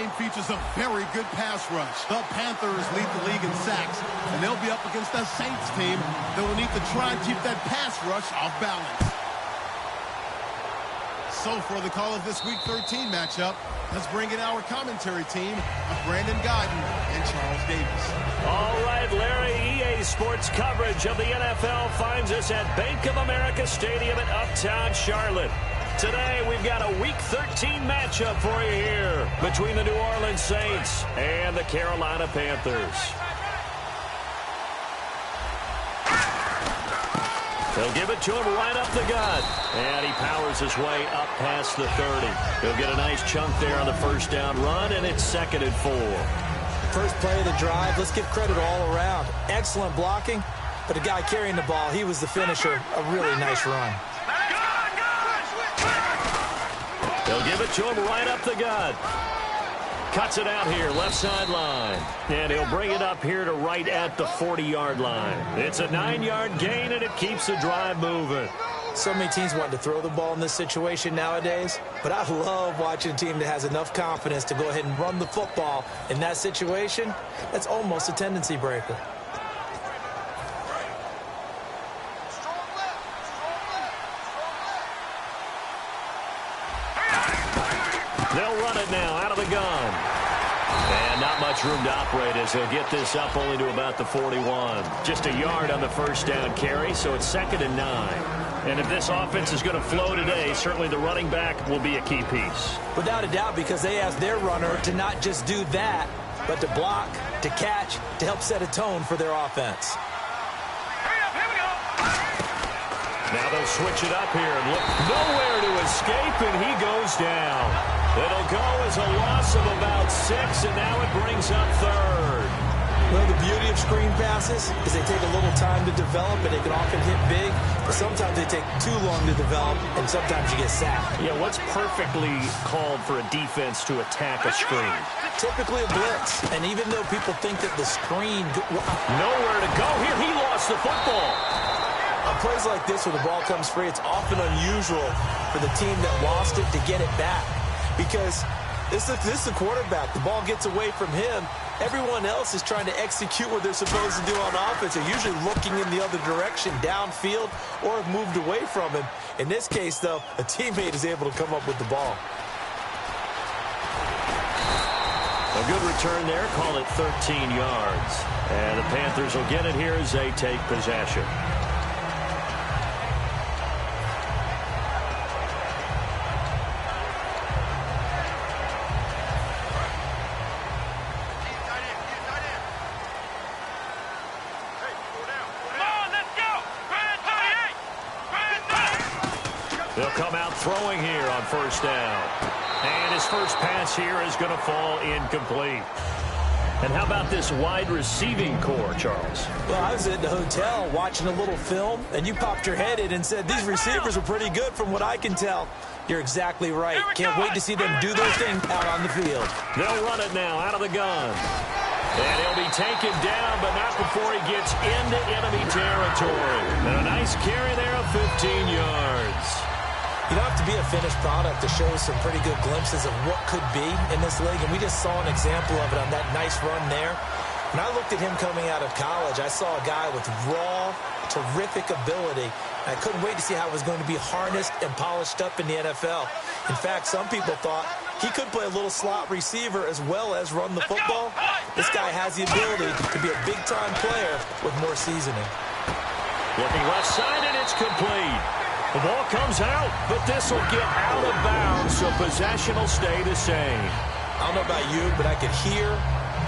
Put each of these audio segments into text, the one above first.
game features a very good pass rush. The Panthers lead the league in sacks, and they'll be up against a Saints team that will need to try and keep that pass rush off balance. So for the call of this Week 13 matchup, let's bring in our commentary team of Brandon Godden and Charles Davis. All right, Larry, EA Sports coverage of the NFL finds us at Bank of America Stadium in Uptown Charlotte. Today, we've got a Week 13 matchup for you here between the New Orleans Saints and the Carolina Panthers. They'll give it to him right up the gut. And he powers his way up past the 30. He'll get a nice chunk there on the first down run, and it's 2nd and 4. First play of the drive, let's give credit all around. Excellent blocking, but the guy carrying the ball, he was the finisher. A really nice run. They'll give it to him right up the gut. Cuts it out here, left sideline. And he'll bring it up here to right at the 40-yard line. It's a 9-yard gain, and it keeps the drive moving. So many teams want to throw the ball in this situation nowadays, but I love watching a team that has enough confidence to go ahead and run the football in that situation. That's almost a tendency breaker. They'll run it now out of the gun. And not much room to operate as he'll get this up only to about the 41. Just a yard on the first down carry, so it's 2nd and 9. And if this offense is going to flow today, certainly the running back will be a key piece. Without a doubt, because they asked their runner to not just do that, but to block, to catch, to help set a tone for their offense. Now they'll switch it up here and look nowhere to escape, and he goes down. It'll go as a loss of about 6, and now it brings up 3rd. Well, the beauty of screen passes is they take a little time to develop, and they can often hit big, but sometimes they take too long to develop, and sometimes you get sacked. Yeah, what's perfectly called for a defense to attack a screen? Typically a blitz, and even though people think that the screen... Nowhere to go here. He lost the football. On plays like this where the ball comes free, it's often unusual for the team that lost it to get it back. Because this is the quarterback. The ball gets away from him. Everyone else is trying to execute what they're supposed to do on offense. They're usually looking in the other direction, downfield, or have moved away from him. In this case, though, a teammate is able to come up with the ball. A good return there. Call it 13 yards. And the Panthers will get it here as they take possession. They'll come out throwing here on first down. And his first pass here is going to fall incomplete. And how about this wide receiving core, Charles? Well, I was at the hotel watching a little film, and you popped your head in and said, these receivers are pretty good from what I can tell. You're exactly right. Can't wait to see them do their thing out on the field. They'll run it now out of the gun. And he'll be taken down, but not before he gets into enemy territory. And a nice carry there of 15 yards. You don't have to be a finished product to show some pretty good glimpses of what could be in this league, and we just saw an example of it on that nice run there. When I looked at him coming out of college, I saw a guy with raw, terrific ability. I couldn't wait to see how it was going to be harnessed and polished up in the NFL. In fact, some people thought he could play a little slot receiver as well as run the football. This guy has the ability to be a big-time player with more seasoning. Looking left side, and it's complete. The ball comes out, but this will get out of bounds, so possession will stay the same. I don't know about you, but I could hear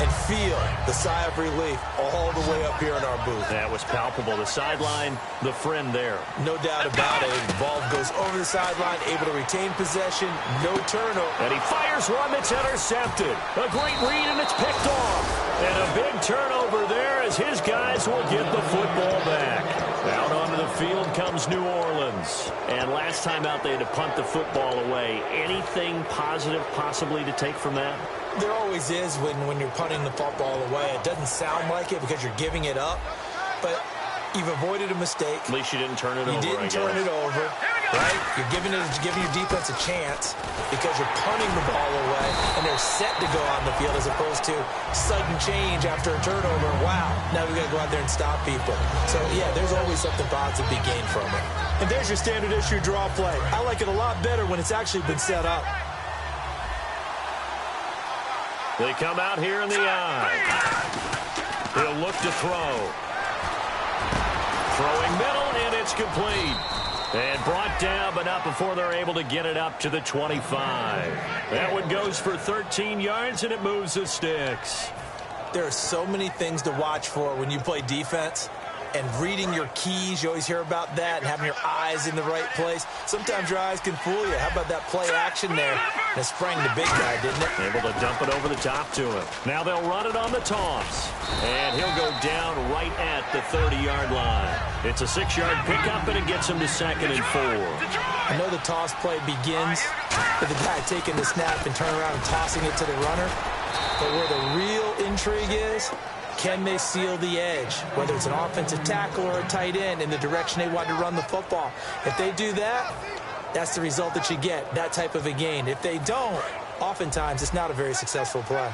and feel the sigh of relief all the way up here in our booth. That was palpable. The sideline, the friend there. No doubt about it. The ball goes over the sideline, able to retain possession, no turnover. And he fires one that's intercepted. A great read, and it's picked off. And a big turnover there as his guys will get the football back. Out onto the field comes New Orleans. And last time out, they had to punt the football away. Anything positive possibly to take from that? There always is when you're punting the football away. It doesn't sound like it because you're giving it up, but you've avoided a mistake. At least you didn't turn it over. You didn't turn it over. right? You're giving your defense a chance because you're punting the ball away, and they're set to go on the field as opposed to sudden change after a turnover. Wow, now we've got to go out there and stop people. So, yeah, there's always something positive to be gained from it. And there's your standard issue draw play. I like it a lot better when it's actually been set up. They come out here in the eye. He'll look to throw. Throwing middle, and it's complete. And brought down, but not before they're able to get it up to the 25. That one goes for 13 yards, and it moves the sticks. There are so many things to watch for when you play defense. And reading your keys, you always hear about that, and having your eyes in the right place. Sometimes your eyes can fool you. How about that play action there? And it sprang the big guy, didn't it? Able to dump it over the top to him. Now they'll run it on the toss. And he'll go down right at the 30-yard line. It's a 6-yard pickup, and it gets him to 2nd and 4. I know the toss play begins with the guy taking the snap and turning around and tossing it to the runner. But where the real intrigue is, can they seal the edge, whether it's an offensive tackle or a tight end, in the direction they want to run the football? If they do that, that's the result that you get, that type of a gain. If they don't, oftentimes it's not a very successful play.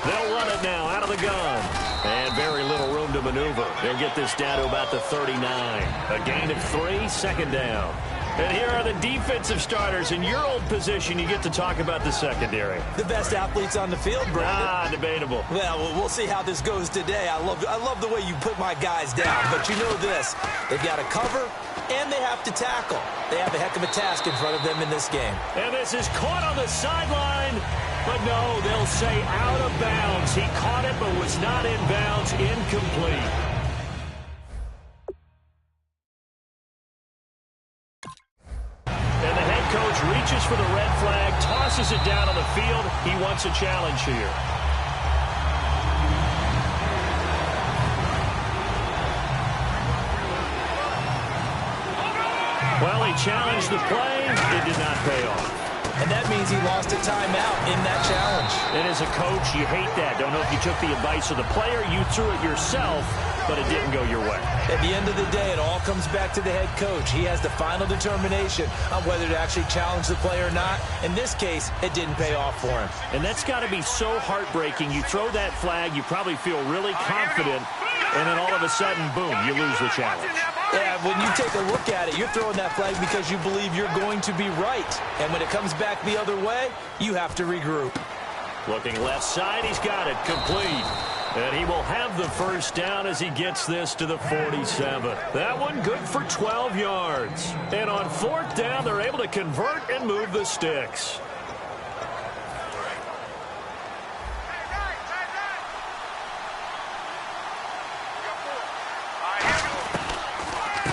They'll run it now out of the gun. And very little room to maneuver. They'll get this down to about the 39. A gain of 3, 2nd down. And here are the defensive starters. In your old position, you get to talk about the secondary. The best athletes on the field, Brandon. Debatable. Well, we'll see how this goes today. I love the way you put my guys down. But you know this. They've got to cover, and they have to tackle. They have a heck of a task in front of them in this game. And this is caught on the sideline. But no, they'll say out of bounds. He caught it, but was not in bounds. Incomplete. Coach reaches for the red flag, tosses it down on the field. He wants a challenge here. Well, he challenged the play. It did not pay off. And that means he lost a timeout in that challenge. And as a coach, you hate that. Don't know if you took the advice of the player. You threw it yourself, but it didn't go your way. At the end of the day, it all comes back to the head coach. He has the final determination on whether to actually challenge the play or not. In this case, it didn't pay off for him. And that's got to be so heartbreaking. You throw that flag, you probably feel really confident, and then all of a sudden, boom, you lose the challenge. Yeah, when you take a look at it, you're throwing that flag because you believe you're going to be right. And when it comes back the other way, you have to regroup. Looking left side, he's got it complete. And he will have the first down as he gets this to the 47. That one good for 12 yards. And on 4th down, they're able to convert and move the sticks.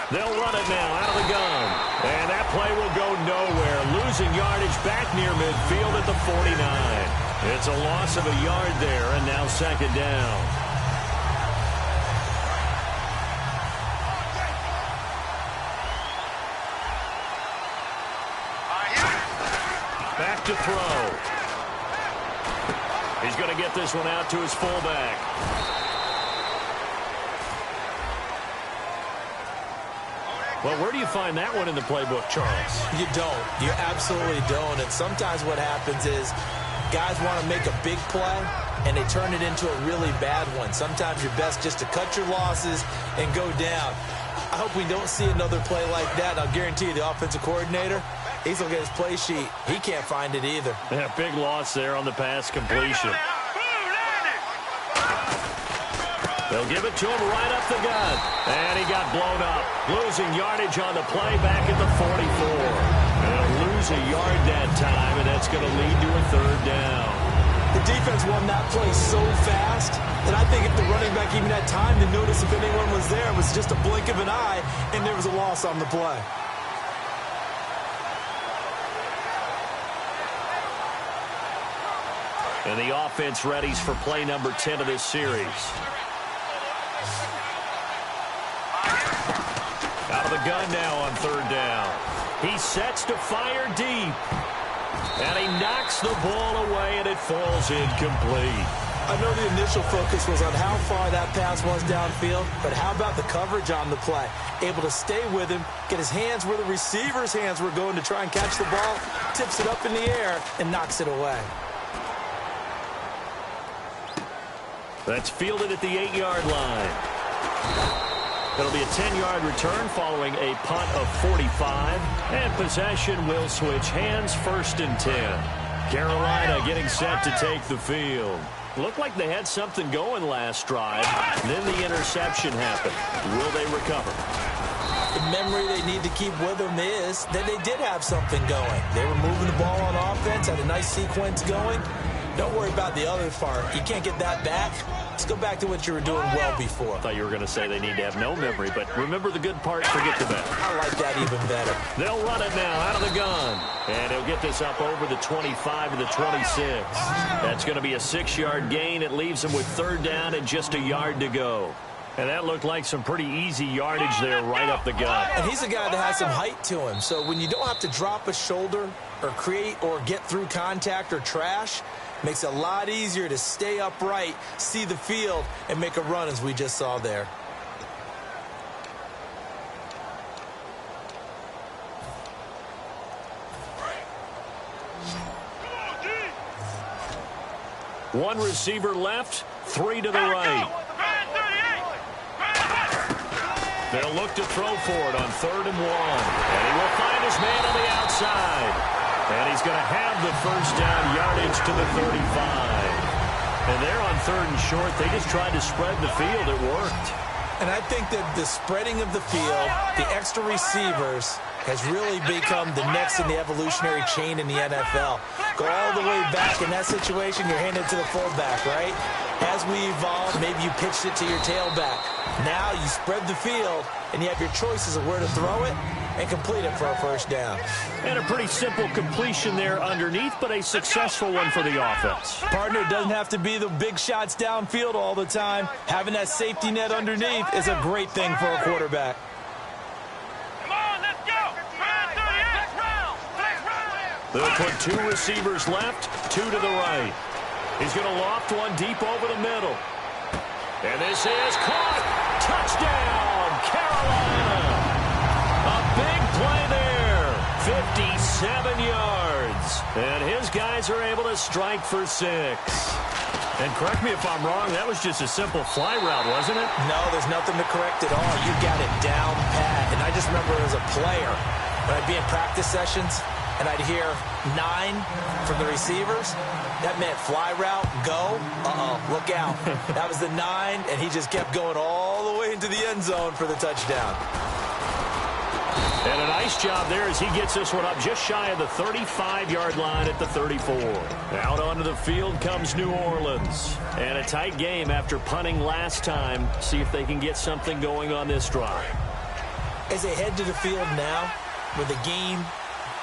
They'll run it now out of the gun. And that play will go nowhere. Losing yardage back near midfield at the 49. It's a loss of a yard there, and now 2nd down. Back to throw. He's going to get this one out to his fullback. Well, where do you find that one in the playbook, Charles? You don't. You absolutely don't. And sometimes what happens is guys want to make a big play, and they turn it into a really bad one. Sometimes you're best just to cut your losses and go down. I hope we don't see another play like that. I'll guarantee you the offensive coordinator, he's looking at his play sheet. He can't find it either. Yeah, big loss there on the pass completion. They'll give it to him right up the gut. And he got blown up. Losing yardage on the play back at the 44. They'll lose a yard that time, and that's going to lead to a 3rd down. The defense won that play so fast that I think if the running back even had time to notice if anyone was there, it was just a blink of an eye, and there was a loss on the play. And the offense readies for play number 10 of this series. Out of the gun now on 3rd down. He sets to fire deep. And he knocks the ball away, and it falls incomplete. I know the initial focus was on how far that pass was downfield, but how about the coverage on the play? Able to stay with him, get his hands where the receiver's hands were going to try and catch the ball, tips it up in the air, and knocks it away. That's fielded at the 8-yard line. It'll be a 10-yard return following a punt of 45, and possession will switch hands, 1st and 10. Carolina getting set to take the field. Looked like they had something going last drive. Then the interception happened. Will they recover? The memory they need to keep with them is that they did have something going. They were moving the ball on offense, had a nice sequence going. Don't worry about the other part. You can't get that back. Let's go back to what you were doing well before. I thought you were going to say they need to have no memory, but remember the good part, forget the bad. I like that even better. They'll run it now out of the gun. And he'll get this up over the 25 to the 26. That's going to be a 6-yard gain. It leaves him with 3rd down and just a yard to go. And that looked like some pretty easy yardage there right up the gut. And he's a guy that has some height to him. So when you don't have to drop a shoulder or create or get through contact or trash, makes it a lot easier to stay upright, see the field, and make a run as we just saw there. One receiver left, 3 to the right. They'll look to throw for it on 3rd and 1. And he will find his man on the outside. And he's going to have the 1st down yardage to the 35. And they're on 3rd and short. They just tried to spread the field. It worked. And I think that the spreading of the field, the extra receivers, has really become the next in the evolutionary chain in the NFL. Go all the way back in that situation, you're handed to the fullback, right? As we evolve, maybe you pitched it to your tailback. Now you spread the field, and you have your choices of where to throw it and complete it for a 1st down. And a pretty simple completion there underneath, but a successful one for the offense. Partner, it doesn't have to be the big shots downfield all the time. Having that safety net underneath is a great thing for a quarterback. Come on, let's go. They'll put 2 receivers left, 2 to the right. He's going to loft one deep over the middle. And this is caught. Touchdown, Carolina. A big play there. 57 yards. And his guys are able to strike for 6. And correct me if I'm wrong, that was just a simple fly route, wasn't it? No, there's nothing to correct at all. You got it down pat. And I just remember as a player, when I'd be in practice sessions, and I'd hear 9 from the receivers, that meant fly route, go, look out. That was the 9, and he just kept going all the way into the end zone for the touchdown. And a nice job there as he gets this one up just shy of the 35-yard line at the 34. Out onto the field comes New Orleans. And a tight game after punting last time. See if they can get something going on this drive. As they head to the field now, with the game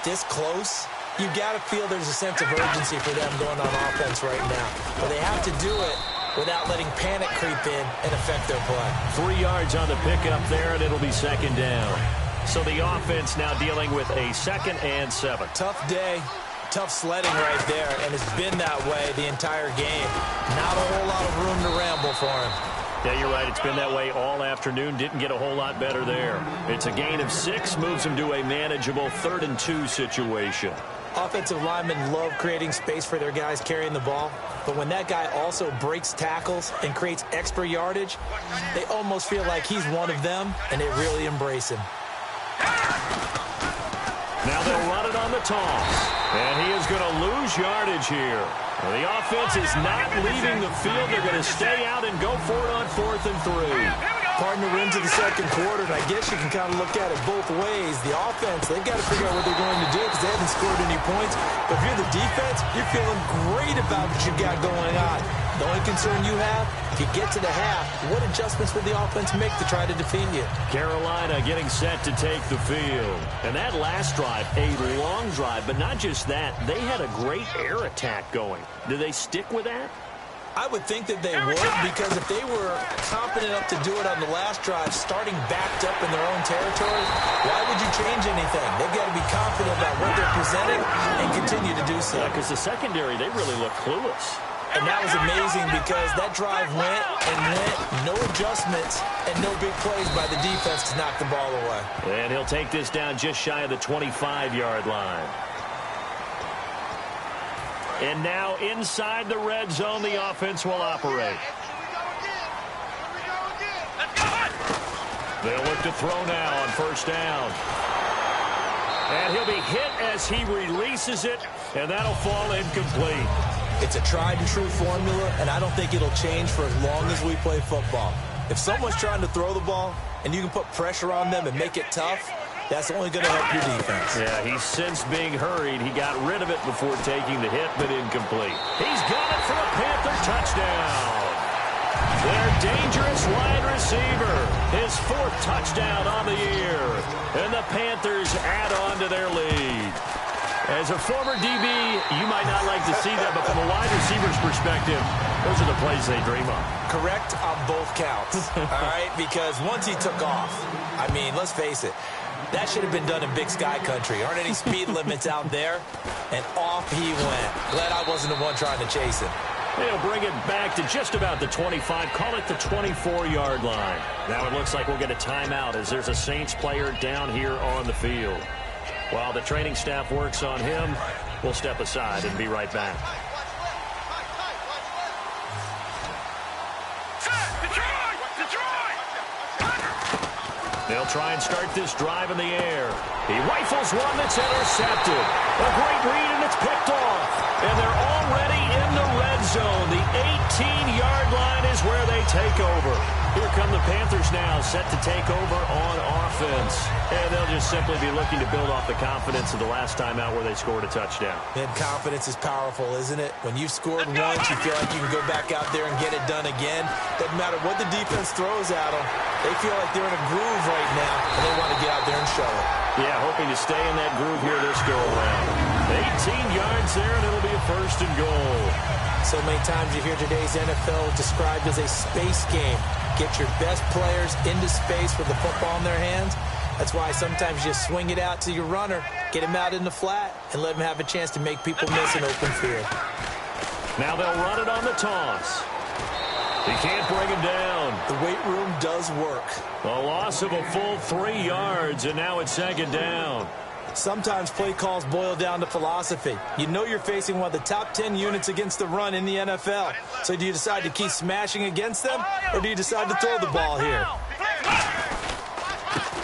this close, you got to feel there's a sense of urgency for them going on offense right now. But they have to do it without letting panic creep in and affect their play. 3 yards on the pickup there, and it'll be 2nd down. So the offense now dealing with a 2nd and 7. Tough day, tough sledding right there, and it's been that way the entire game. Not a whole lot of room to ramble for him. Yeah, you're right. It's been that way all afternoon. Didn't get a whole lot better there. It's a gain of 6, moves him to a manageable 3rd and 2 situation. Offensive linemen love creating space for their guys carrying the ball, but when that guy also breaks tackles and creates extra yardage, they almost feel like he's one of them, and they really embrace him. Now they'll run it on the toss, and he is going to lose yardage here. Well, the offense is not leaving the field. They're going to stay out and go for it on 4th and 3. Partner into the 2nd quarter, and I guess you can kind of look at it both ways. The offense, they've got to figure out what they're going to do because they haven't scored any points. But if you're the defense, you're feeling great about what you've got going on. The only concern you have, if you get to the half, what adjustments will the offense make to try to defeat you? Carolina getting set to take the field. And that last drive, a long drive, but not just that. They had a great air attack going. Do they stick with that? I would think that they would, because if they were confident enough to do it on the last drive, starting backed up in their own territory, why would you change anything? They've got to be confident about what they're presenting and continue to do so. Yeah, because the secondary, they really look clueless. And that was amazing because that drive went and went, no adjustments and no big plays by the defense to knock the ball away. And he'll take this down just shy of the 25-yard line. And now inside the red zone, the offense will operate. They'll look to throw now on first down. And he'll be hit as he releases it, and that'll fall incomplete. It's a tried-and-true formula, and I don't think it'll change for as long as we play football. If someone's trying to throw the ball and you can put pressure on them and make it tough, that's only going to help your defense. Yeah, he's since being hurried. He got rid of it before taking the hit, but incomplete. He's got it for a Panther touchdown. Their dangerous wide receiver, his 4th touchdown on the year. And the Panthers add on to their lead. As a former DB, you might not like to see that, but from a wide receiver's perspective, those are the plays they dream of. Correct on both counts, all right? Because once he took off, I mean, let's face it, that should have been done in Big Sky country. Aren't any speed limits out there? And off he went. Glad I wasn't the one trying to chase him. They'll bring it back to just about the 25, call it the 24-yard line. Now it looks like we'll get a timeout as there's a Saints player down here on the field. While the training staff works on him, we'll step aside and be right back. They'll try and start this drive in the air. He rifles one that's intercepted. A great read, and it's picked off. And they're already in the red zone. The 18-yard line is where they take over. Here come the Panthers now, set to take over on offense. And they'll just simply be looking to build off the confidence of the last time out where they scored a touchdown. And confidence is powerful, isn't it? When you've scored once, you feel like you can go back out there and get it done again. Doesn't matter what the defense throws at them. They feel like they're in a groove right now, and they want to get out there and show it. Yeah, hoping to stay in that groove here this go-around. 18 yards there, and it'll be a 1st and goal. So many times you hear today's NFL described as a space game. Get your best players into space with the football in their hands. That's why sometimes you swing it out to your runner, get him out in the flat, and let him have a chance to make people miss an open field. Now they'll run it on the toss. He can't bring him down. The weight room does work. A loss of a full 3 yards, and now it's 2nd down. Sometimes play calls boil down to philosophy. You know you're facing one of the top 10 units against the run in the NFL. So do you decide to keep smashing against them, or do you decide to throw the ball here?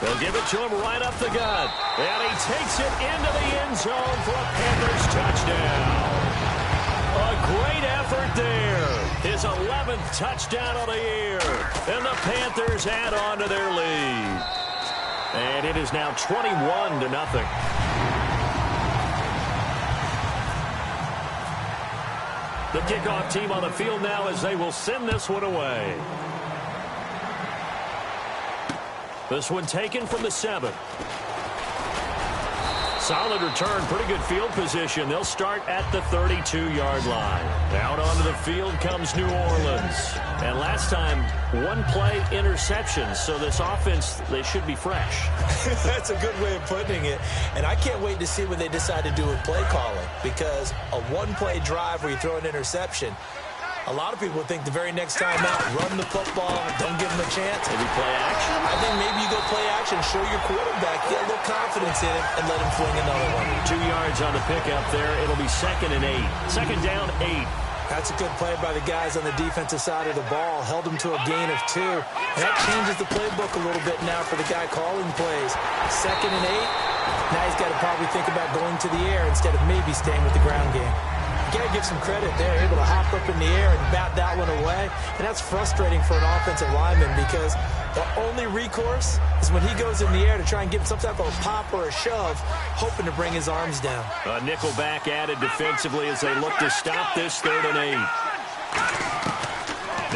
They'll give it to him right up the gut. And he takes it into the end zone for a Panthers touchdown. A great effort there. His 11th touchdown of the year. And the Panthers add on to their lead. And it is now 21-0. The kickoff team on the field now as they will send this one away. This one taken from the 7. Solid return, pretty good field position. They'll start at the 32-yard line. Out onto the field comes New Orleans. And last time, 1-play interception. So this offense, they should be fresh. That's a good way of putting it. And I can't wait to see what they decide to do with play calling. Because a 1-play drive where you throw an interception, a lot of people think the very next time out, run the football, don't give them a chance. Maybe play action? I think maybe you go play action, show your quarterback, get a little confidence in him, and let him fling another one. 2 yards on the pickup there. It'll be 2nd and 8. 2nd down, 8. That's a good play by the guys on the defensive side of the ball. Held them to a gain of 2. And that changes the playbook a little bit now for the guy calling plays. 2nd and 8. Now he's got to probably think about going to the air instead of maybe staying with the ground game. You got to give some credit there, able to hop up in the air and bat that one away. And that's frustrating for an offensive lineman because the only recourse is when he goes in the air to try and give some type of a pop or a shove, hoping to bring his arms down. A nickel back added defensively as they look to stop this 3rd and 8.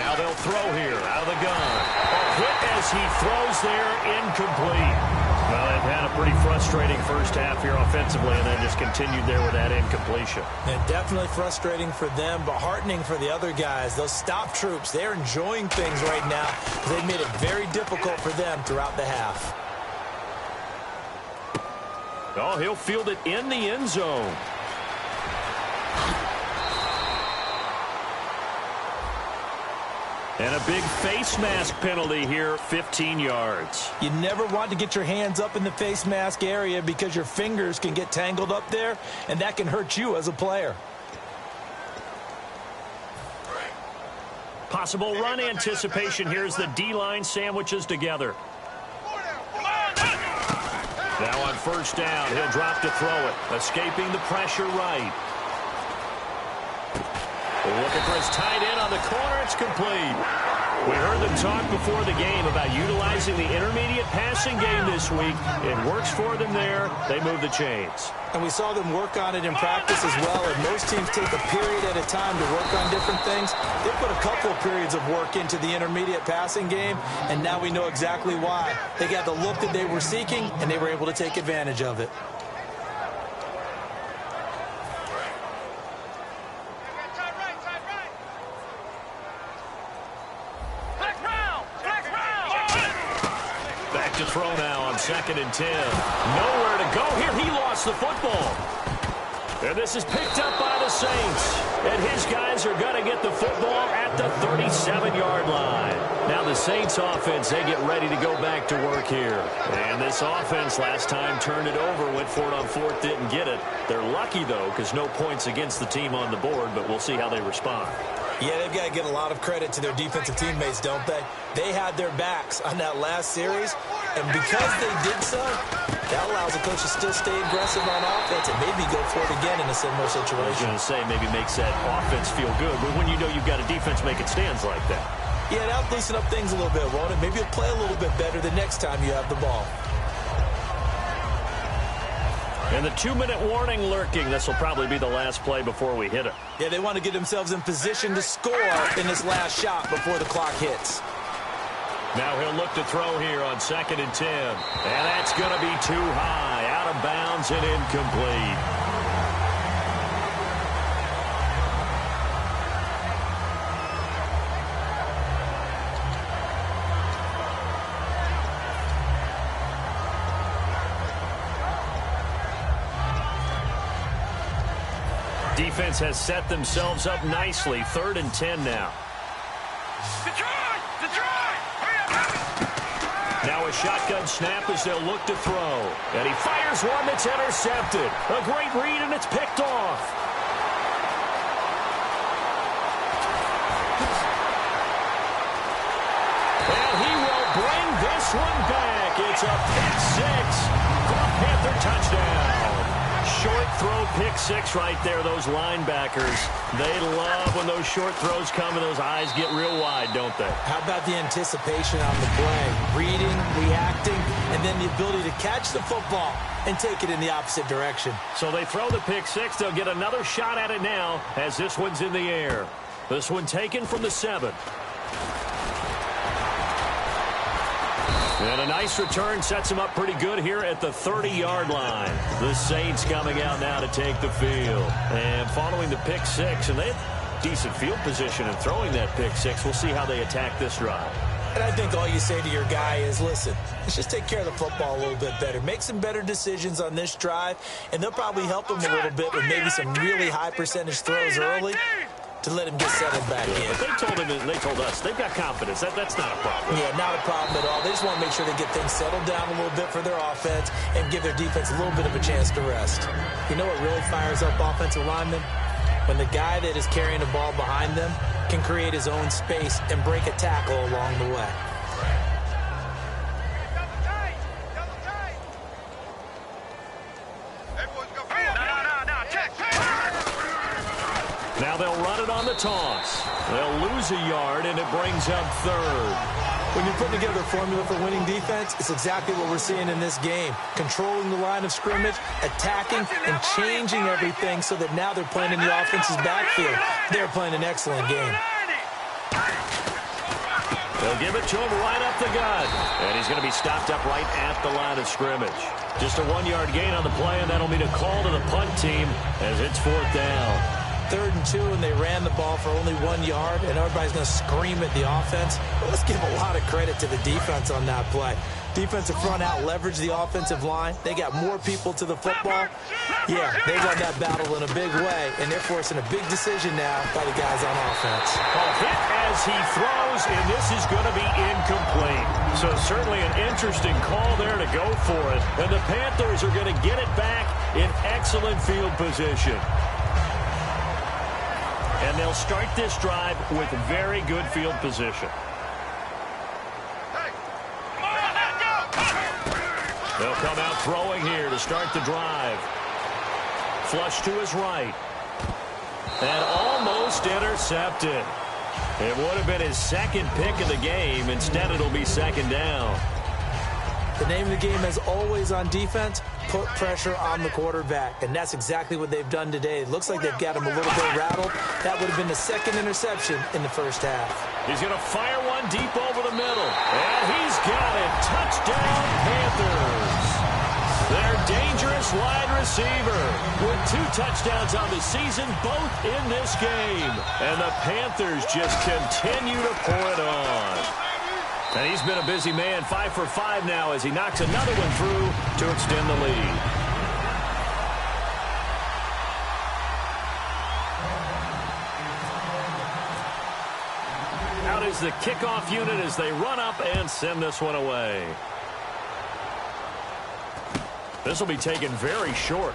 Now they'll throw here out of the gun. A hit as he throws there, incomplete. Well, they've had a pretty frustrating first half here offensively, and then just continued there with that incompletion. And definitely frustrating for them, but heartening for the other guys. Those stop troops, they're enjoying things right now. They've made it very difficult for them throughout the half. Oh, he'll field it in the end zone. And a big face mask penalty here, 15 yards. You never want to get your hands up in the face mask area because your fingers can get tangled up there, and that can hurt you as a player. Possible run anticipation here as the D-line sandwiches together. Now on first down, he'll drop to throw it, escaping the pressure right. Looking for his tight end on the corner. It's complete. We heard them talk before the game about utilizing the intermediate passing game this week. It works for them there. They move the chains. And we saw them work on it in practice as well. And most teams take a period at a time to work on different things. They put a couple of periods of work into the intermediate passing game, and now we know exactly why. They got the look that they were seeking, and they were able to take advantage of it. To throw now on 2nd and 10. Nowhere to go here. He lost the football. And this is picked up by the Saints. And his guys are going to get the football at the 37-yard line. Now the Saints offense, they get ready to go back to work here. And this offense last time turned it over, went for it on 4th, didn't get it. They're lucky, though, because no points against the team on the board, but we'll see how they respond. Yeah, they've got to give a lot of credit to their defensive teammates, don't they? They had their backs on that last series, and because they did so, that allows the coach to still stay aggressive on offense and maybe go for it again in a similar situation. I was going to say maybe makes that offense feel good, but when you know you've got a defense making stands like that. Yeah, that'll loosen up things a little bit, won't it? Maybe you'll play a little bit better the next time you have the ball. And the 2-minute warning lurking. This will probably be the last play before we hit it. Yeah, they want to get themselves in position to score in this last shot before the clock hits. Now he'll look to throw here on 2nd and 10. And that's going to be too high. Out of bounds and incomplete. Defense has set themselves up nicely. 3rd and 10 now. Now a shotgun snap as they'll look to throw. And he fires one that's intercepted. A great read, and it's picked off. And he will bring this one back. It's a pick six for a Panther touchdown. Short throw, pick six right there. Those linebackers, they love when those short throws come and those eyes get real wide, don't they? How about the anticipation on the play? Reading, reacting, and then the ability to catch the football and take it in the opposite direction. So they throw the pick six. They'll get another shot at it now as this one's in the air. This one taken from the 7. And a nice return sets him up pretty good here at the 30-yard line. The Saints coming out now to take the field. And following the pick six, and they have decent field position and throwing that pick six. We'll see how they attack this drive. And I think all you say to your guy is, listen, let's just take care of the football a little bit better. Make some better decisions on this drive, and they'll probably help him a little bit with maybe some really high percentage throws early to let him get settled back in. But they told us, they've got confidence. That's not a problem. Yeah, not a problem at all. They just want to make sure they get things settled down a little bit for their offense and give their defense a little bit of a chance to rest. You know what really fires up offensive linemen? When the guy that is carrying the ball behind them can create his own space and break a tackle along the way. Now they'll run it on the toss. They'll lose a yard, and it brings up 3rd. When you're putting together a formula for winning defense, it's exactly what we're seeing in this game. Controlling the line of scrimmage, attacking, and changing everything so that now they're playing in the offense's backfield. They're playing an excellent game. They'll give it to him right up the gut. And he's going to be stopped up right at the line of scrimmage. Just a 1-yard gain on the play, and that'll mean a call to the punt team as it's 4th down. 3rd and 2, and they ran the ball for only 1 yard, and everybody's going to scream at the offense. Well, let's give a lot of credit to the defense on that play. Defensive front out leverage the offensive line. They got more people to the football. Yeah, they won that battle in a big way, and they're forcing a big decision now by the guys on offense. A hit as he throws, and this is going to be incomplete. So certainly an interesting call there to go for it. And the Panthers are going to get it back in excellent field position. And they'll start this drive with very good field position. They'll come out throwing here to start the drive. Flush to his right. And almost intercepted. It would have been his second pick of the game. Instead, it'll be second down. The name of the game, as always on defense, put pressure on the quarterback. And that's exactly what they've done today. It looks like they've got him a little bit rattled. That would have been the second interception in the first half. He's going to fire one deep over the middle. And he's got it. Touchdown, Panthers. Their dangerous wide receiver with 2 touchdowns on the season, both in this game. And the Panthers just continue to pour it on. And he's been a busy man, 5 for 5 now as he knocks another one through to extend the lead. Out is the kickoff unit as they run up and send this one away. This will be taken very short.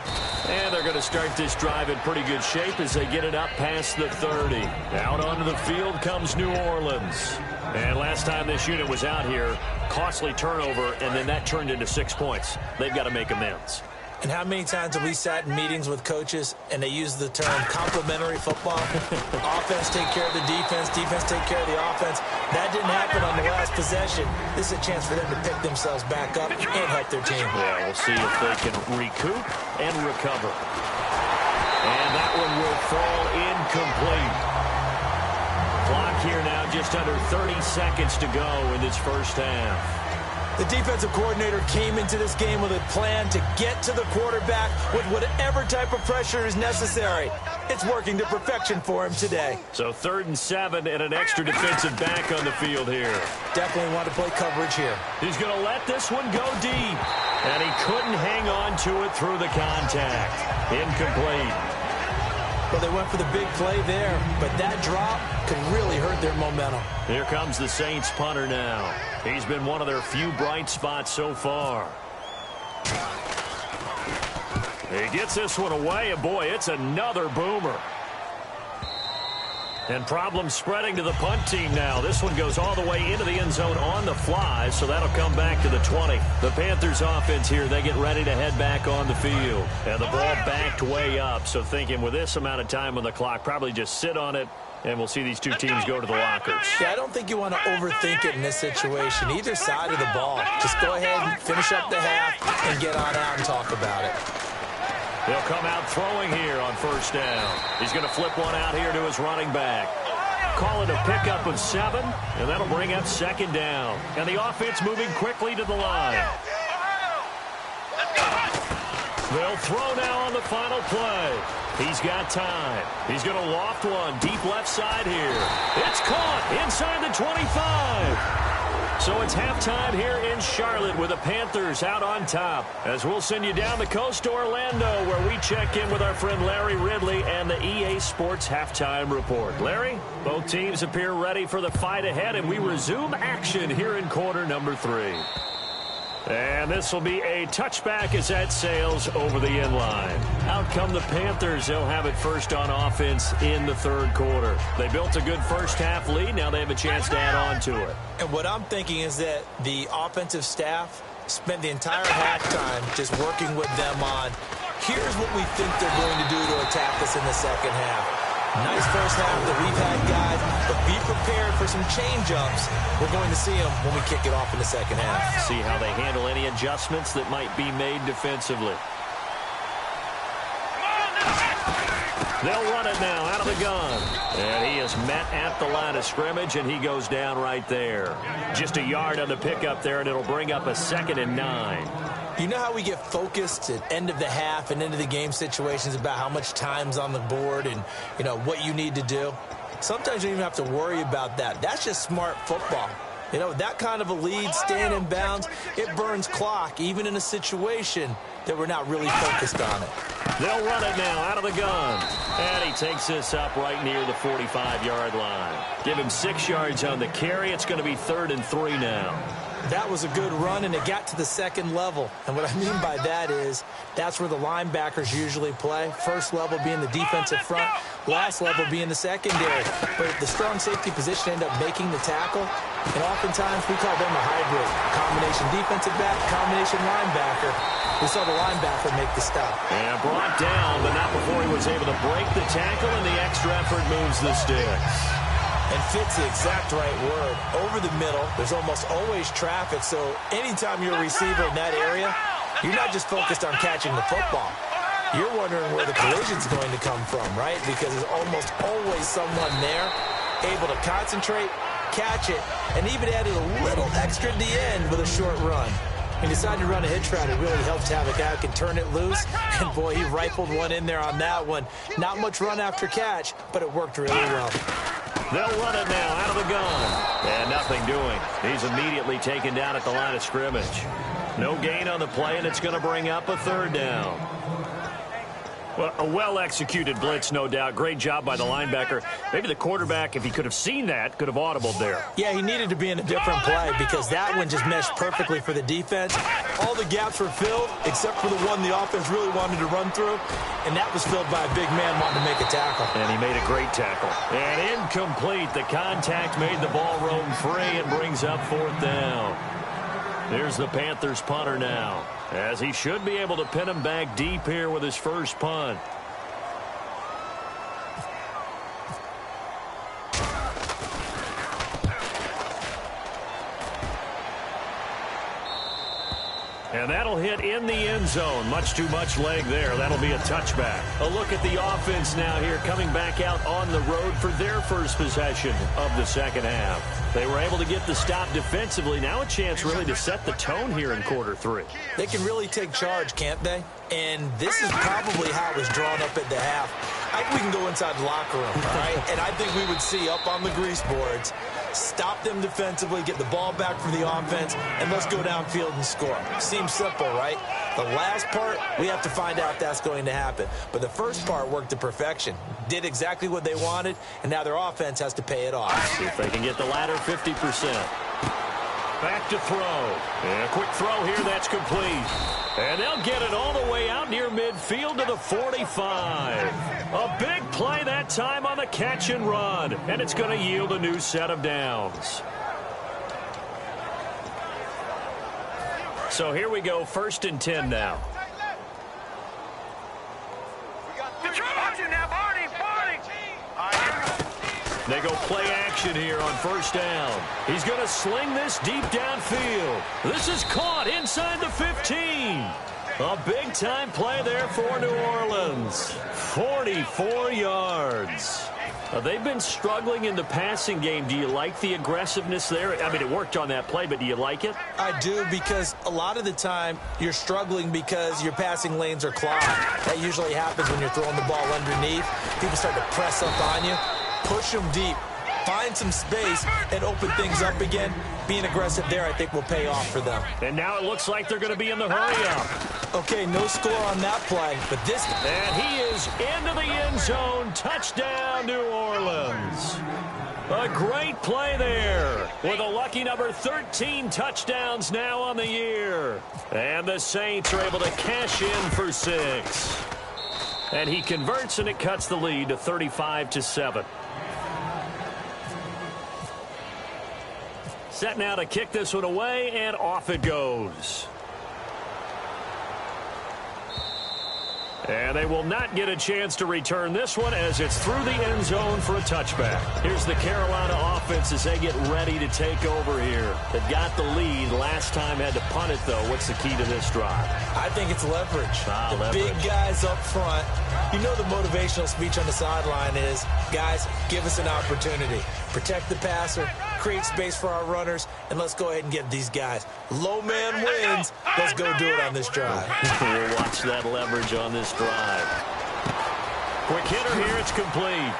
And they're going to start this drive in pretty good shape as they get it up past the 30. Out onto the field comes New Orleans. And last time this unit was out here, costly turnover, and then that turned into 6 points. They've got to make amends. And how many times have we sat in meetings with coaches and they use the term complementary football? Offense take care of the defense, defense take care of the offense. That didn't happen on the last possession. This is a chance for them to pick themselves back up and help their team. Yeah, we'll see if they can recoup and recover. And that one will fall incomplete. Clock here now, just under 30 seconds to go in this first half. The defensive coordinator came into this game with a plan to get to the quarterback with whatever type of pressure is necessary. It's working to perfection for him today. So 3rd and 7 and an extra defensive back on the field here. Definitely want to play coverage here. He's going to let this one go deep. And he couldn't hang on to it through the contact. Incomplete. Well, they went for the big play there, but that drop could really hurt their momentum. Here comes the Saints punter now. He's been one of their few bright spots so far. He gets this one away, and boy, it's another boomer. And problems spreading to the punt team now. This one goes all the way into the end zone on the fly, so that'll come back to the 20. The Panthers offense here, they get ready to head back on the field. And the ball backed way up, so thinking with this amount of time on the clock, probably just sit on it, and we'll see these two teams go to the lockers. Yeah, I don't think you want to overthink it in this situation. Either side of the ball. Just go ahead and finish up the half and get on out and talk about it. He'll come out throwing here on first down. He's going to flip one out here to his running back. Call it a pickup of 7, and that'll bring up second down. And the offense moving quickly to the line. They'll throw now on the final play. He's got time. He's going to loft one deep left side here. It's caught inside the 25. So it's halftime here in Charlotte with the Panthers out on top. As we'll send you down the coast to Orlando, where we check in with our friend Larry Ridley and the EA Sports Halftime Report. Larry, both teams appear ready for the fight ahead, and we resume action here in quarter number 3. And this will be a touchback as that sails over the end line. Out come the Panthers. They'll have it first on offense in the 3rd quarter. They built a good first half lead. Now they have a chance to add on to it. And what I'm thinking is that the offensive staff spent the entire halftime just working with them on, here's what we think they're going to do to attack us in the second half. Nice first half that we've had, guys, but be prepared for some change-ups. We're going to see them when we kick it off in the second half. See how they handle any adjustments that might be made defensively. They'll run it now out of the gun. And he is met at the line of scrimmage, and he goes down right there. Just a yard on the pickup there, and it'll bring up a 2nd and 9. You know how we get focused at end of the half and into the game situations about how much time's on the board and, you know, what you need to do? Sometimes you don't even have to worry about that. That's just smart football. You know, that kind of a lead, staying in bounds, it burns clock, even in a situation that we're not really focused on it. They'll run it now out of the gun. And he takes this up right near the 45-yard line. Give him 6 yards on the carry. It's going to be 3rd and 3 now. That was a good run, and it got to the second level. And what I mean by that is that's where the linebackers usually play. First level being the defensive front, last level being the secondary. But the strong safety position ended up making the tackle. And oftentimes we call them a hybrid. Combination defensive back, combination linebacker. We saw the linebacker make the stop. And brought down, but not before he was able to break the tackle, and the extra effort moves the sticks. And fits the exact right word. Over the middle, there's almost always traffic, so anytime you're a receiver in that area, you're not just focused on catching the football. You're wondering where the collision's going to come from, right? Because there's almost always someone there able to concentrate, catch it, and even added a little extra at the end with a short run. When you decide to run a hitch route, it really helps to have a guy who can turn it loose. And, boy, he rifled one in there on that one. Not much run after catch, but it worked really well. They'll run it now out of the gun. And nothing doing. He's immediately taken down at the line of scrimmage. No gain on the play, and it's going to bring up a 3rd down. Well, a well-executed blitz, no doubt. Great job by the linebacker. Maybe the quarterback, if he could have seen that, could have audibled there. Yeah, he needed to be in a different play because that one just meshed perfectly for the defense. All the gaps were filled except for the one the offense really wanted to run through, and that was filled by a big man wanting to make a tackle. And he made a great tackle. And incomplete. The contact made the ball roam free and brings up 4th down. There's the Panthers punter now, as he should be able to pin him back deep here with his first punt. And that'll hit in the end zone. Much too much leg there. That'll be a touchback. A look at the offense now here, coming back out on the road for their first possession of the second half. They were able to get the stop defensively. Now a chance really to set the tone here in quarter 3. They can really take charge, can't they? And this is probably how it was drawn up at the half. I think we can go inside the locker room, all right? And I think we would see up on the grease boards, stop them defensively, get the ball back for the offense, and let's go downfield and score. Seems simple, right? The last part, we have to find out if that's going to happen. But the first part worked to perfection. Did exactly what they wanted, and now their offense has to pay it off. See if they can get the latter 50%. Back to throw. And a quick throw here, that's complete. And they'll get it all the way out near midfield to the 45. A big play that time on the catch and run. And it's going to yield a new set of downs. So here we go, 1st and 10 now. They go play action here on 1st down. He's going to sling this deep downfield. This is caught inside the 15. A big-time play there for New Orleans. 44 yards. They've been struggling in the passing game. Do you like the aggressiveness there? I mean, it worked on that play, but do you like it? I do, because a lot of the time you're struggling because your passing lanes are clogged. That usually happens when you're throwing the ball underneath. People start to press up on you. Push them deep. Find some space and open things up again. Being aggressive there, I think, will pay off for them. And now it looks like they're going to be in the hurry-up. Okay, no score on that play, but this... And he is into the end zone. Touchdown, New Orleans. A great play there with a lucky number 13 touchdowns now on the year. And the Saints are able to cash in for 6. And he converts, and it cuts the lead to 35-7. Set now to kick this one away, and off it goes. And they will not get a chance to return this one as it's through the end zone for a touchback. Here's the Carolina offense as they get ready to take over here. They've got the lead. Last time had to punt it, though. What's the key to this drive? I think it's leverage. Leverage. Big guys up front. You know the motivational speech on the sideline is, guys, give us an opportunity. Protect the passer, create space for our runners, and let's go ahead and get these guys. Low man wins. Let's go do it on this drive. We'll watch that leverage on this drive. Quick hitter here. It's complete.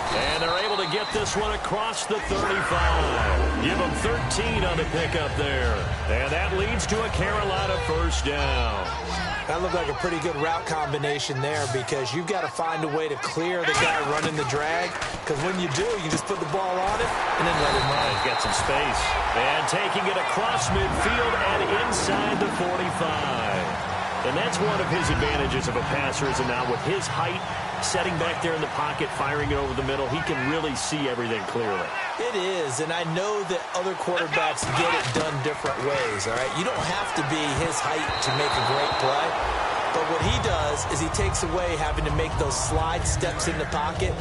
And they're able to get this one across the 35. Give them 13 on the pickup there. And that leads to a Carolina first down. That looked like a pretty good route combination there because you've got to find a way to clear the guy running the drag. Because when you do, you just put the ball on it and then let him run. He's got some space. And taking it across midfield and inside the 45. And that's one of his advantages of a passer, is now with his height, setting back there in the pocket, firing it over the middle, he can really see everything clearly. It is, and I know that other quarterbacks get it done different ways, all right? You don't have to be his height to make a great play, but what he does is he takes away having to make those slide steps in the pocket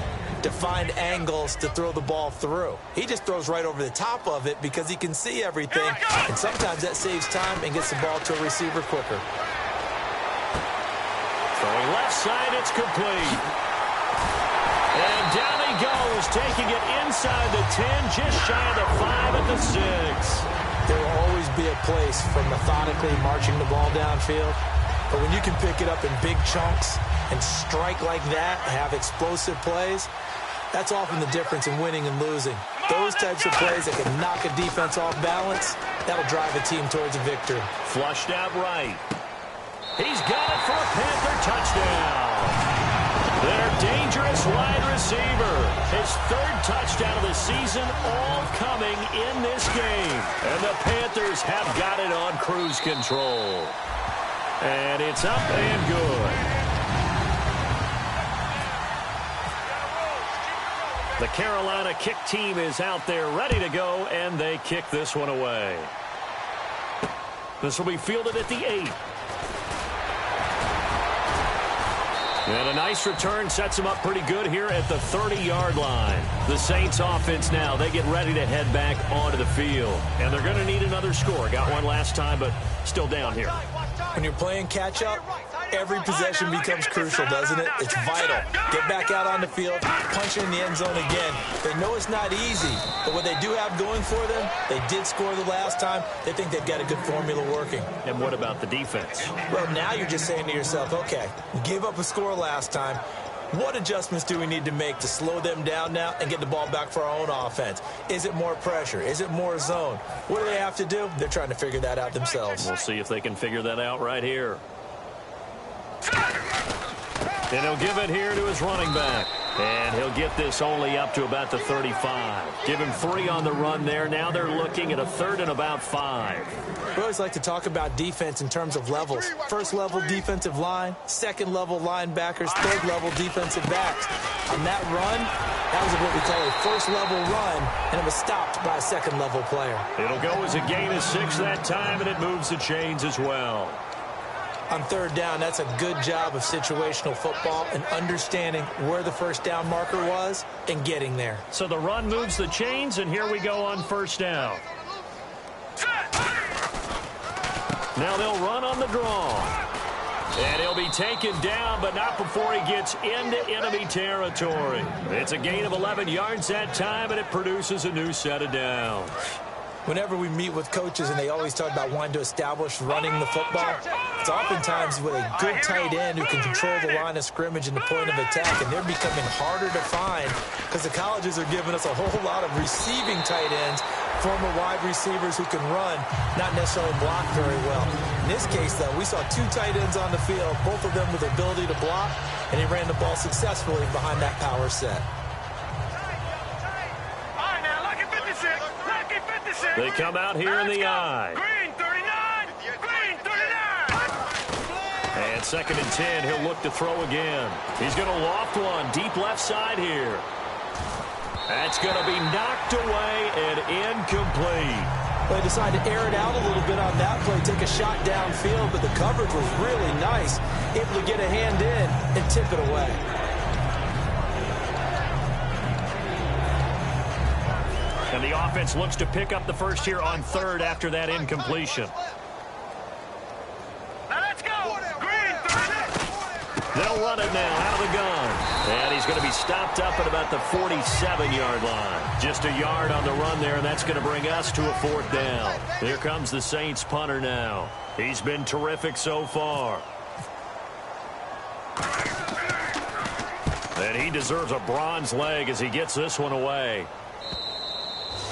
to find angles to throw the ball through. He just throws right over the top of it because he can see everything, and sometimes that saves time and gets the ball to a receiver quicker. Throwing left side, it's complete. And down he goes, taking it inside the 10, just shy of the 5 at the 6. There will always be a place for methodically marching the ball downfield, but when you can pick it up in big chunks and strike like that, have explosive plays, that's often the difference in winning and losing. Those types of plays that can knock a defense off balance, that'll drive a team towards a victory. Flushed out right. He's got it for a Panther touchdown. Their dangerous wide receiver. His 3rd touchdown of the season, all coming in this game. And the Panthers have got it on cruise control. And it's up and good. The Carolina kick team is out there ready to go, and they kick this one away. This will be fielded at the 8. And a nice return sets him up pretty good here at the 30-yard line. The Saints offense now, they get ready to head back onto the field. And they're going to need another score. Got one last time, but still down here. When you're playing catch-up, every possession becomes crucial, doesn't it? It's vital. Get back out on the field, punch in the end zone again. They know it's not easy, but what they do have going for them, they did score the last time. They think they've got a good formula working. And what about the defense? Well, now you're just saying to yourself, okay, we gave up a score last time. What adjustments do we need to make to slow them down now and get the ball back for our own offense? Is it more pressure? Is it more zone? What do they have to do? They're trying to figure that out themselves. We'll see if they can figure that out right here. And he'll give it here to his running back. And he'll get this only up to about the 35. Give him 3 on the run there. Now they're looking at a 3rd and about 5. We always like to talk about defense in terms of levels. First level defensive line, second level linebackers, third level defensive backs. On that run, that was what we call a first level run, and it was stopped by a second level player. It'll go as a gain of 6 that time, and it moves the chains as well. On 3rd down, that's a good job of situational football and understanding where the first down marker was and getting there. So the run moves the chains, and here we go on 1st down. Now they'll run on the draw. And he'll be taken down, but not before he gets into enemy territory. It's a gain of 11 yards that time, and it produces a new set of downs. Whenever we meet with coaches and they always talk about wanting to establish running the football, it's oftentimes with a good tight end who can control the line of scrimmage and the point of attack, and they're becoming harder to find because the colleges are giving us a whole lot of receiving tight ends, former wide receivers who can run, not necessarily block very well. In this case, though, we saw 2 tight ends on the field, both of them with the ability to block, and he ran the ball successfully behind that power set. They come out here in the eye. Green 39! Green 39! And 2nd and 10, he'll look to throw again. He's going to loft one deep left side here. That's going to be knocked away and incomplete. They decided to air it out a little bit on that play, take a shot downfield, but the coverage was really nice, able to get a hand in and tip it away. And the offense looks to pick up the first here on 3rd after that incompletion. Now let's go! Green 30! They'll run it now out of the gun. And he's going to be stopped up at about the 47-yard line. Just a yard on the run there, and that's going to bring us to a 4th down. Here comes the Saints punter now. He's been terrific so far. And he deserves a bronze leg as he gets this one away.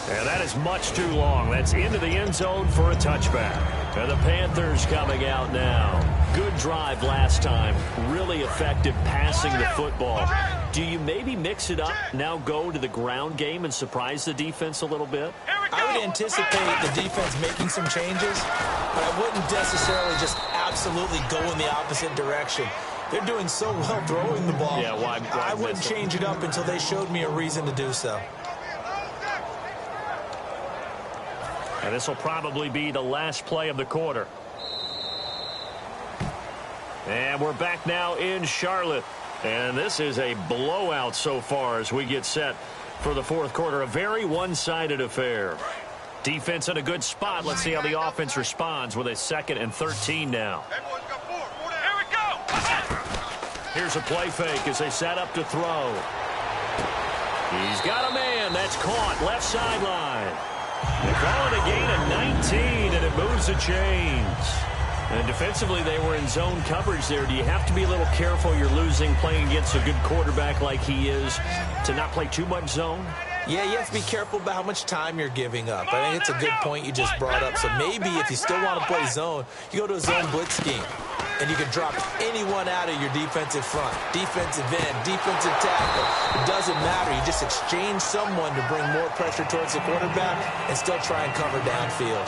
And that is much too long. That's into the end zone for a touchback. And the Panthers coming out now. Good drive last time. Really effective passing the football. Do you maybe mix it up, now go to the ground game and surprise the defense a little bit? I would anticipate the defense making some changes, but I wouldn't necessarily just absolutely go in the opposite direction. They're doing so well throwing the ball. Yeah, why I wouldn't change it up until they showed me a reason to do so. And this will probably be the last play of the quarter. And we're back now in Charlotte. And this is a blowout so far as we get set for the fourth quarter. A very one-sided affair. Defense in a good spot. Let's see how the offense responds with a 2nd and 13 now. Here we go. Here's a play fake as they set up to throw. He's got a man. That's caught. Left sideline. They call it a gain of 19, and it moves the chains. And defensively, they were in zone coverage there. Do you have to be a little careful? You're losing playing against a good quarterback like he is to not play too much zone? Yeah, you have to be careful about how much time you're giving up. I think it's a good point you just brought up. So maybe if you still want to play zone, you go to a zone blitz scheme. And you can drop anyone out of your defensive front, defensive end, defensive tackle. It doesn't matter. You just exchange someone to bring more pressure towards the quarterback and still try and cover downfield.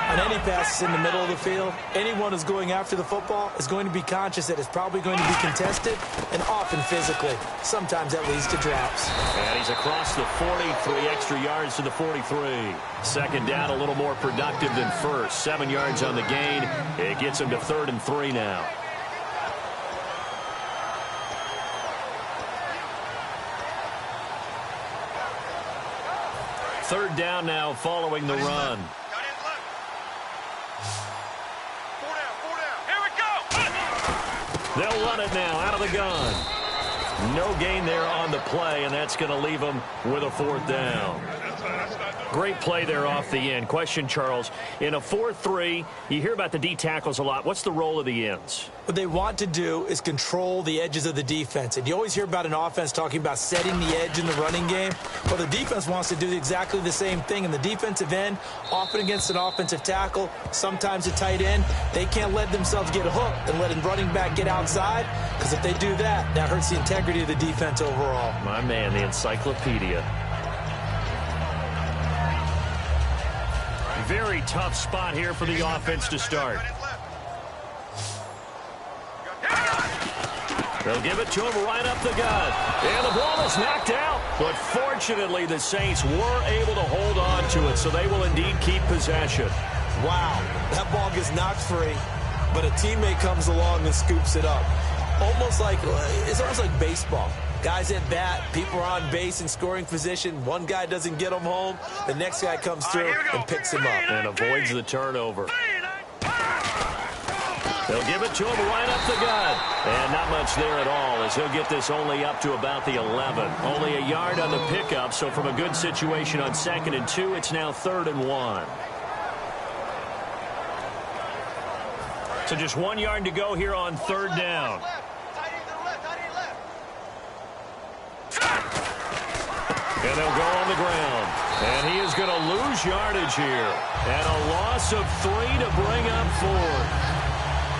On any passes in the middle of the field, anyone who's going after the football is going to be conscious that it's probably going to be contested and often physically. Sometimes that leads to drops. And he's across the 43 extra yards to the 43. Second down, a little more productive than first. 7 yards on the gain. It gets him to 3rd and 3 now. Third down now following the run. Here we go. They'll run it now out of the gun. No gain there on the play, and that's going to leave them with a 4th down. Great play there off the end. Question, Charles, in a 4-3, you hear about the D tackles a lot. What's the role of the ends? What they want to do is control the edges of the defense. And you always hear about an offense talking about setting the edge in the running game. Well, the defense wants to do exactly the same thing. In the defensive end, often against an offensive tackle, sometimes a tight end, they can't let themselves get hooked and let a running back get outside. Because if they do that, that hurts the integrity of the defense overall. My man, the encyclopedia. Very tough spot here for the offense to start. They'll give it to him right up the gut. And the ball is knocked out. But fortunately, the Saints were able to hold on to it, so they will indeed keep possession. Wow, that ball gets knocked free, but a teammate comes along and scoops it up. It's almost like baseball. Guys at bat, people are on base in scoring position. One guy doesn't get him home. The next guy comes through and picks him up. And avoids the turnover. They'll give it to him right up the gut. And not much there at all as he'll get this only up to about the 11. Only a yard on the pickup, so from a good situation on 2nd and 2, it's now 3rd and 1. So just 1 yard to go here on 3rd down. And they'll go on the ground. And he is going to lose yardage here. And a loss of 3 to bring up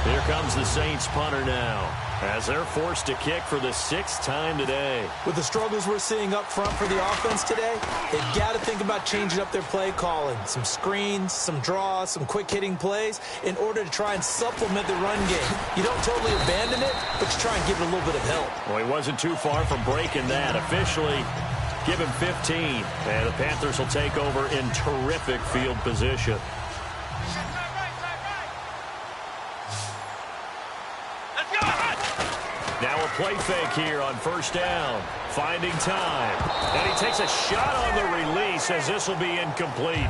4. Here comes the Saints punter now as they're forced to kick for the 6th time today. With the struggles we're seeing up front for the offense today, they've got to think about changing up their play calling. Some screens, some draws, some quick-hitting plays in order to try and supplement the run game. You don't totally abandon it, but you try and give it a little bit of help. Well, he wasn't too far from breaking that. Officially, give him 15. And the Panthers will take over in terrific field position. Now a play fake here on 1st down. Finding time. And he takes a shot on the release as this will be incomplete.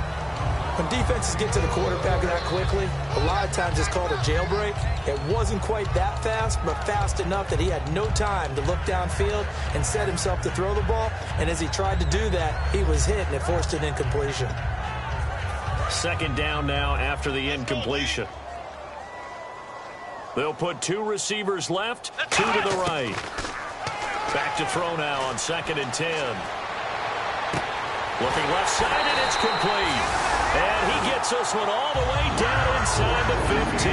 When defenses get to the quarterback that quickly, a lot of times it's called a jailbreak. It wasn't quite that fast, but fast enough that he had no time to look downfield and set himself to throw the ball. And as he tried to do that, he was hit, and it forced an incompletion. 2nd down now after the incompletion. They'll put 2 receivers left, 2 to the right. Back to throw now on 2nd and 10. Looking left side, and it's complete. And he gets this one all the way down inside the 15.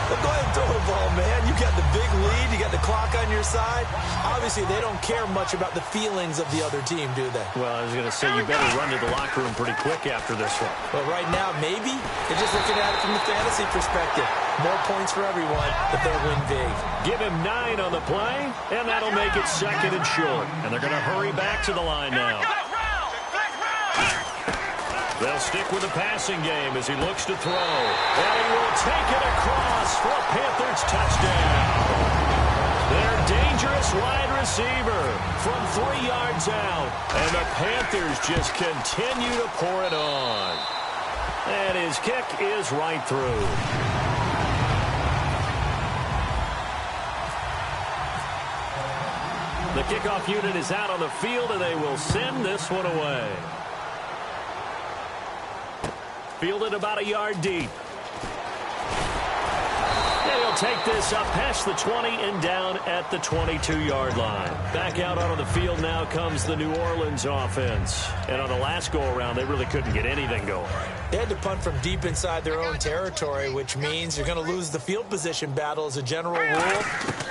Well, go ahead and throw the ball, man. You got the big lead. You got the clock on your side. Obviously, they don't care much about the feelings of the other team, do they? Well, I was going to say, you better run to the locker room pretty quick after this one. Well, right now, maybe. They're just looking at it from the fantasy perspective. More points for everyone if they win big. Give him 9 on the play, and that'll make it 2nd and short. And they're going to hurry back to the line now. They'll stick with the passing game as he looks to throw. And he will take it across for a Panthers touchdown. Their dangerous wide receiver from 3 yards out. And the Panthers just continue to pour it on. And his kick is right through. The kickoff unit is out on the field, and they will send this one away. Fielded about a yard deep. And he'll take this up past the 20 and down at the 22-yard line. Back out onto the field now comes the New Orleans offense. And on the last go-around, they really couldn't get anything going. They had to punt from deep inside their own territory, which means you're going to lose the field position battle as a general rule.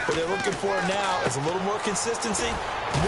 What they're looking for now is a little more consistency.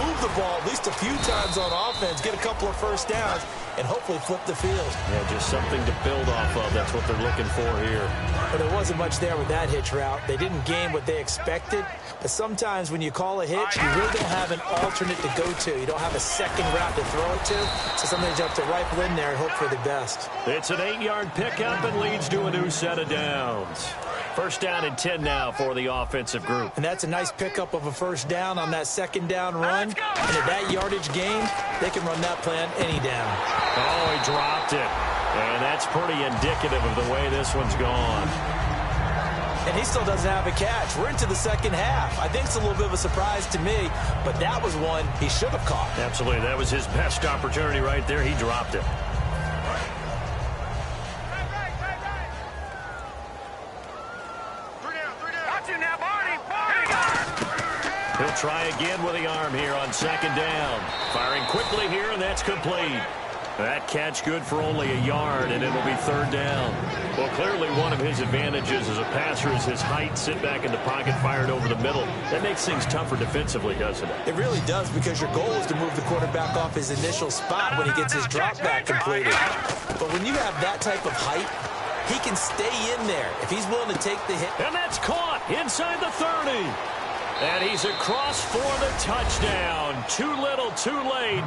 Move the ball at least a few times on offense, get a couple of first downs, and hopefully flip the field. Yeah, just something to build off of. That's what they're looking for here. But there wasn't much there with that hitch route. They didn't gain what they expected. But sometimes when you call a hitch, you really don't have an alternate to go to. You don't have a second route to throw it to. So sometimes you have to rifle in there and hope for the best. It's an 8-yard pickup and leads to a new set of downs. First down and 10 now for the offensive group. And that's a nice pickup of a first down on that second down run. And at that yardage gain, they can run that play on any down. Oh, he dropped it. And that's pretty indicative of the way this one's gone. And he still doesn't have a catch. We're into the second half. I think it's a little bit of a surprise to me, but that was one he should have caught. Absolutely. That was his best opportunity right there. He dropped it. He'll try again with the arm here on second down. Firing quickly here, and that's complete. That catch good for only a yard, and it'll be third down. Well, clearly one of his advantages as a passer is his height. Sit back in the pocket, fired over the middle. That makes things tougher defensively, doesn't it? It really does, because your goal is to move the quarterback off his initial spot when he gets his drop back completed. But when you have that type of height, he can stay in there if he's willing to take the hit. And that's caught inside the 30. And he's across for the touchdown. Too little, too late,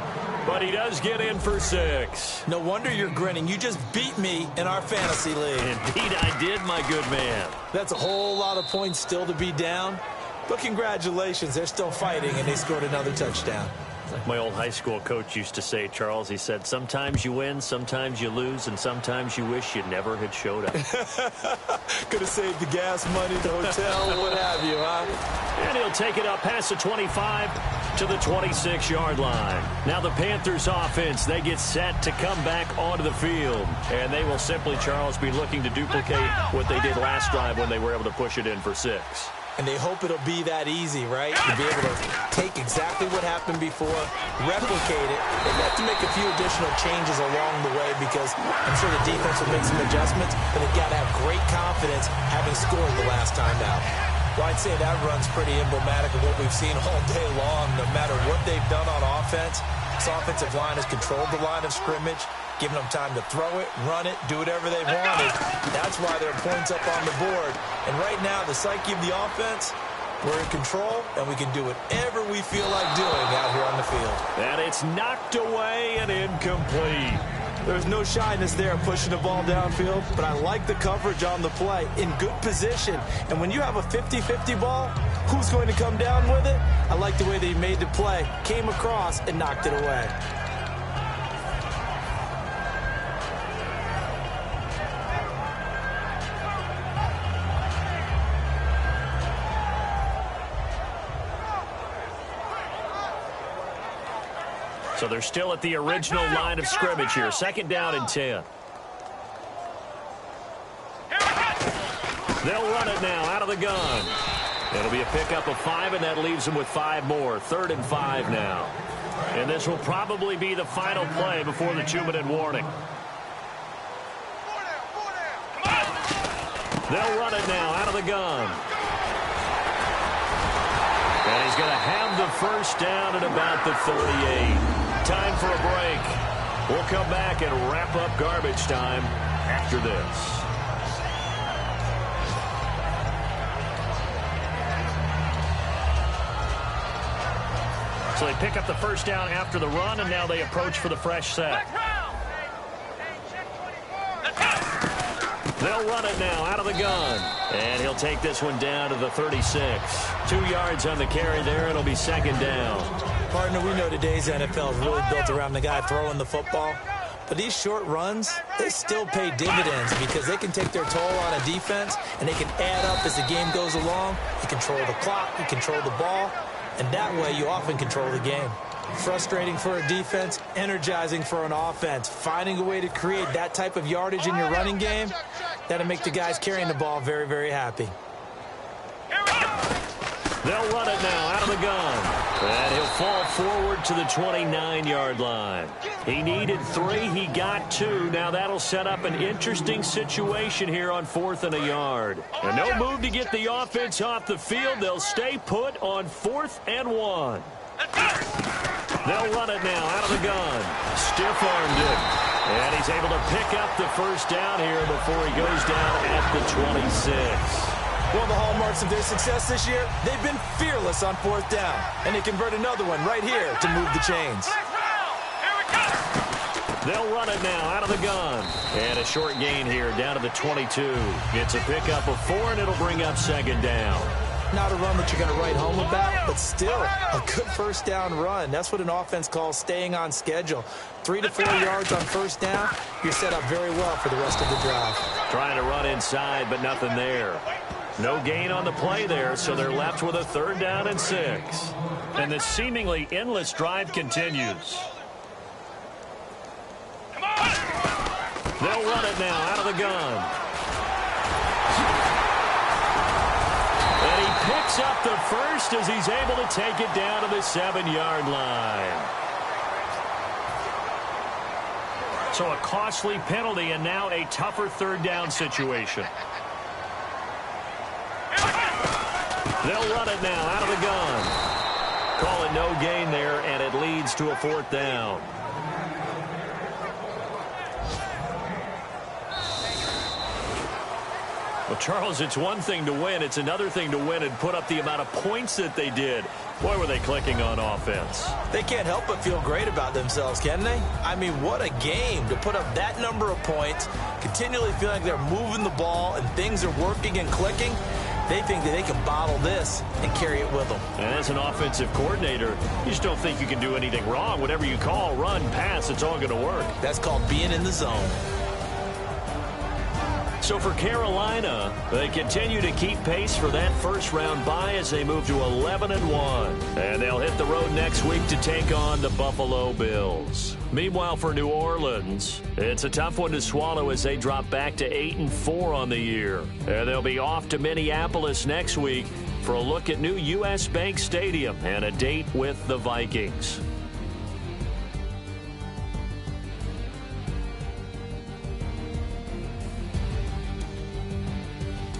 but he does get in for 6. No wonder you're grinning. You just beat me in our fantasy league. Indeed I did, my good man. That's a whole lot of points still to be down. But congratulations, they're still fighting, and they scored another touchdown. Like my old high school coach used to say, Charles, he said, sometimes you win, sometimes you lose, and sometimes you wish you never had showed up. Could have saved the gas money, the hotel, what have you, huh? And he'll take it up past the 25 to the 26-yard line. Now the Panthers offense, they get set to come back onto the field. And they will simply, Charles, be looking to duplicate what they did last drive when they were able to push it in for 6. And they hope it'll be that easy, right? To be able to take exactly what happened before, replicate it. They have to make a few additional changes along the way, because I'm sure the defense will make some adjustments, but they've got to have great confidence having scored the last time out. Well, I'd say that run's pretty emblematic of what we've seen all day long. No matter what they've done on offense, this offensive line has controlled the line of scrimmage, giving them time to throw it, run it, do whatever they wanted. That's why there are points up on the board. And right now, the psyche of the offense, we're in control, and we can do whatever we feel like doing out here on the field. And it's knocked away and incomplete. There's no shyness there pushing the ball downfield, but I like the coverage on the play, in good position. And when you have a 50-50 ball, who's going to come down with it? I like the way that he made the play, came across, and knocked it away. So they're still at the original line of scrimmage here. Second down and 10. They'll run it now out of the gun. It'll be a pickup of 5, and that leaves them with 5 more. 3rd and 5 now. And this will probably be the final play before the 2-minute warning. They'll run it now out of the gun. And he's going to have the first down at about the 38. Time for a break. We'll come back and wrap up garbage time after this. So they pick up the first down after the run, and now they approach for the fresh set. They'll run it now out of the gun. And he'll take this one down to the 36. 2 yards on the carry there. It'll be 2nd down. Partner, we know today's NFL is really built around the guy throwing the football. But these short runs, they still pay dividends because they can take their toll on a defense, and they can add up as the game goes along. You control the clock, you control the ball, and that way you often control the game. Frustrating for a defense, energizing for an offense. Finding a way to create that type of yardage in your running game, that'll make the guys carrying the ball very, very happy. They'll run it now out of the gun. And he'll fall forward to the 29-yard line. He needed 3. He got 2. Now that'll set up an interesting situation here on 4th and a yard. And no move to get the offense off the field. They'll stay put on 4th and 1. They'll run it now out of the gun. Stiff-armed it. And he's able to pick up the first down here before he goes down at the 26. One of the hallmarks of their success this year, they've been fearless on 4th down. And they convert another one right here to move the chains. They'll run it now out of the gun. And a short gain here down to the 22. It's a pickup of 4, and it'll bring up 2nd down. Not a run that you're going to write home about, but still a good first down run. That's what an offense calls staying on schedule. 3 to 4 yards on first down, you're set up very well for the rest of the drive. Trying to run inside, but nothing there. No gain on the play there, so they're left with a 3rd down and 6. And the seemingly endless drive continues. They'll run it now out of the gun. And he picks up the first as he's able to take it down to the 7-yard line. So a costly penalty and now a tougher 3rd down situation. They'll run it now out of the gun. Call it no gain there, and it leads to a 4th down. Well, Charles, it's one thing to win. It's another thing to win and put up the amount of points that they did. Boy, were they clicking on offense. They can't help but feel great about themselves, can they? I mean, what a game to put up that number of points, continually feeling like they're moving the ball and things are working and clicking. They think that they can bottle this and carry it with them. And as an offensive coordinator, you just don't think you can do anything wrong. Whatever you call, run, pass, it's all going to work. That's called being in the zone. So for Carolina, they continue to keep pace for that first-round bye as they move to 11-1. And they'll hit the road next week to take on the Buffalo Bills. Meanwhile, for New Orleans, it's a tough one to swallow as they drop back to 8-4 on the year. And they'll be off to Minneapolis next week for a look at new U.S. Bank Stadium and a date with the Vikings.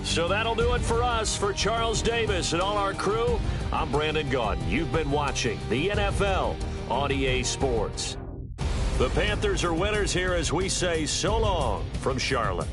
So that'll do it for us. For Charles Davis and all our crew, I'm Brandon Gaudin. You've been watching the NFL on EA Sports. The Panthers are winners here as we say so long from Charlotte.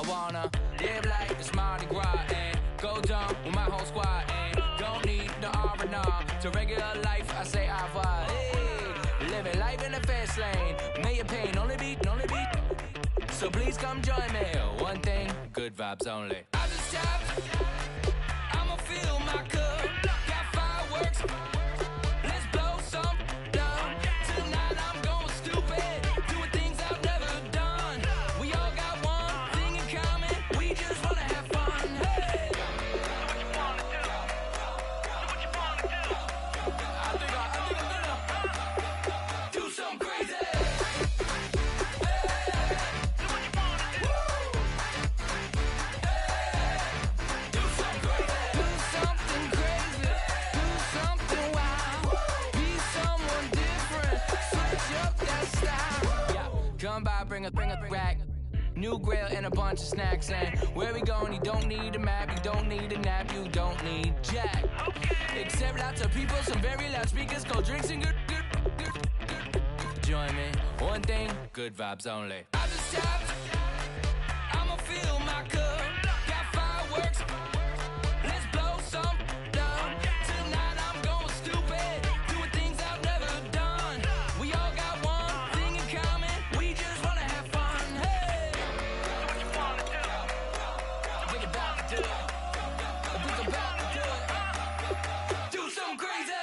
wanna live like it's Mardi Gras and go dumb with my whole squad and don't need the R&R to regular life. I say au revoir. Hey, living life in the fast lane, million pain, only beat. So please come join me. One thing, good vibes only. I just tapped, I'ma fill my cup. Got fireworks, let's blow some down. Tonight I'm going stupid, doing things I've never done. We all got one thing in common, we just wanna have fun. Hey, do what you wanna do. Do what you wanna do. I think I'm gonna do something crazy. Come by, bring a rack, new grill and a bunch of snacks. And where we going, you don't need a map, you don't need a nap, you don't need jack. Except lots of people, some very loud speakers, cold drinks and good. Join me, one thing, good vibes only. I just tapped, I'ma fill my cup. Got fireworks, let's blow some down. Tonight I'm going stupid, doing things I've never done. We all got one thing in common, we just wanna have fun. Hey, do what you wanna do. We're about to do it. We're about to do it. Do something crazy.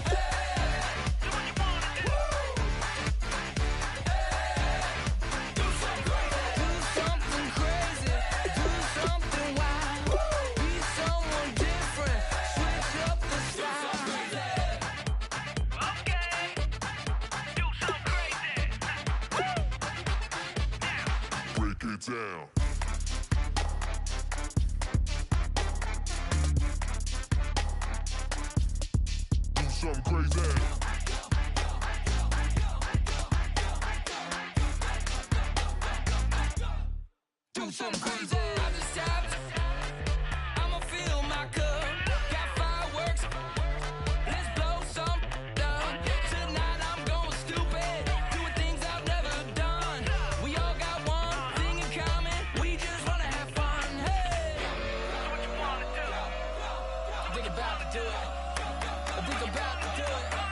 Hey, do what you wanna do. Hey, do something crazy. Do something crazy. Do something wild. Be someone different. Switch up the style. Okay. Do something crazy. Break it down. Do something crazy. Do something crazy. I just tapped, I'ma fill my cup. do it. I think I'm about to do it.